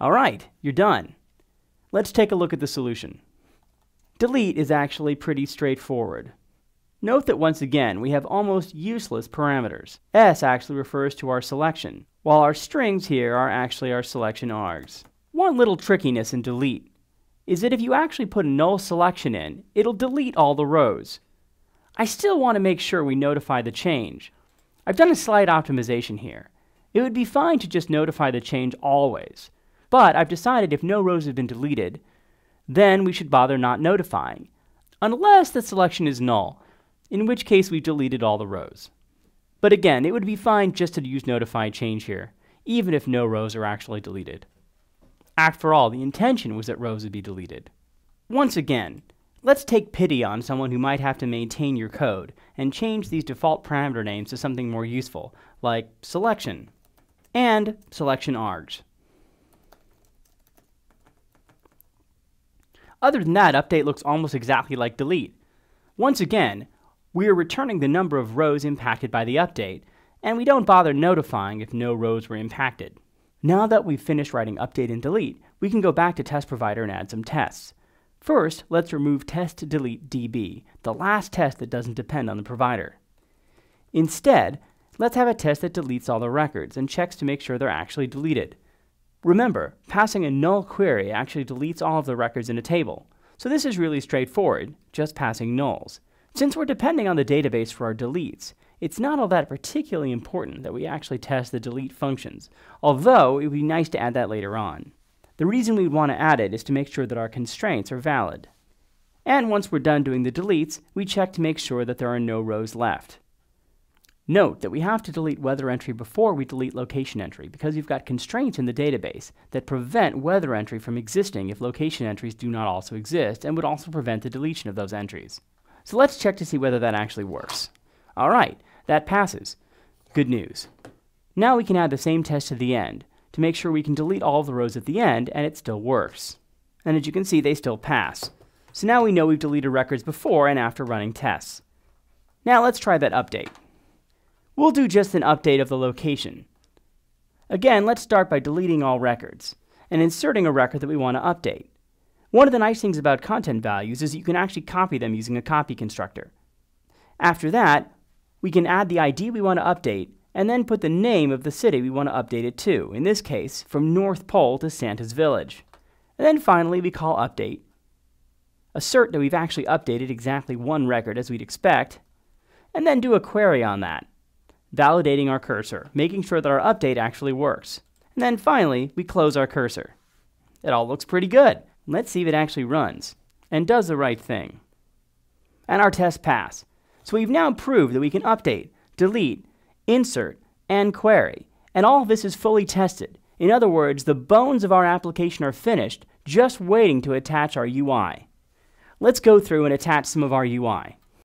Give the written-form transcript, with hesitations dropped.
All right, you're done. Let's take a look at the solution. Delete is actually pretty straightforward. Note that once again we have almost useless parameters. S actually refers to our selection, while our strings here are actually our selection args. One little trickiness in delete is that if you actually put a null selection in, it'll delete all the rows. I still want to make sure we notify the change. I've done a slight optimization here. It would be fine to just notify the change always, but I've decided if no rows have been deleted, then we should bother not notifying, unless the selection is null, in which case we've deleted all the rows. But again, it would be fine just to use notify change here, even if no rows are actually deleted. After all, the intention was that rows would be deleted. Once again, let's take pity on someone who might have to maintain your code and change these default parameter names to something more useful, like selection and selection args. Other than that, update looks almost exactly like delete. Once again, we are returning the number of rows impacted by the update, and we don't bother notifying if no rows were impacted. Now that we've finished writing update and delete, we can go back to test provider and add some tests. First, let's remove test delete db, the last test that doesn't depend on the provider. Instead, let's have a test that deletes all the records and checks to make sure they're actually deleted. Remember, passing a null query actually deletes all of the records in a table, so this is really straightforward, just passing nulls. Since we're depending on the database for our deletes, it's not all that particularly important that we actually test the delete functions, although it would be nice to add that later on. The reason we'd want to add it is to make sure that our constraints are valid. And once we're done doing the deletes, we check to make sure that there are no rows left. Note that we have to delete weather entry before we delete location entry because we've got constraints in the database that prevent weather entry from existing if location entries do not also exist and would also prevent the deletion of those entries. So let's check to see whether that actually works. All right, that passes. Good news. Now we can add the same test to the end to make sure we can delete all of the rows at the end and it still works. And as you can see, they still pass. So now we know we've deleted records before and after running tests. Now let's try that update. We'll do just an update of the location. Again, let's start by deleting all records and inserting a record that we want to update. One of the nice things about content values is you can actually copy them using a copy constructor. After that, we can add the ID we want to update and then put the name of the city we want to update it to, in this case, from North Pole to Santa's Village. And then finally, we call update, assert that we've actually updated exactly one record as we'd expect, and then do a query on that, validating our cursor, making sure that our update actually works. And then finally, we close our cursor. It all looks pretty good. Let's see if it actually runs and does the right thing. And our tests pass. So we've now proved that we can update, delete, insert, and query. And all of this is fully tested. In other words, the bones of our application are finished, just waiting to attach our UI. Let's go through and attach some of our UI.